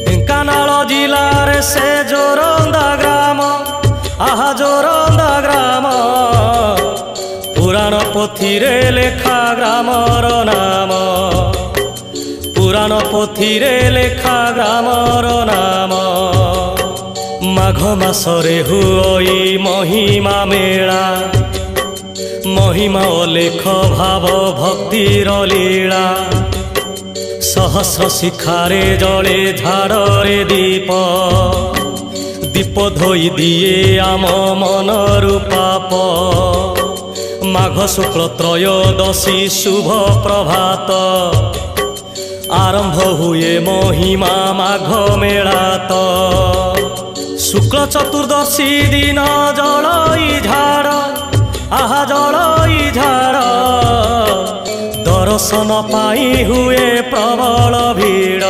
ढेंकानाल जिलार से जोरंदा ग्राम आहा जोरंदा ग्राम पुराण पोथीरे लेखा ग्रामर नाम पुराण पोथीरे लेखा ग्रामर नाम माघ मासरे हुई महिमा मेला महिमा लेख भाव भक्तिर लीला सहस्र शिखारे जले झाड़े दीप दीप धोई दिए आम मनर पाप माघ शुक्ल त्रयोदशी शुभ प्रभात आरंभ हुए महिमा माघ मेला तो शुक्ल चतुर्दशी दिन जलई झाड़ आहा जलई झाड़ दर्शन पाई हुए प्रबल भीड़।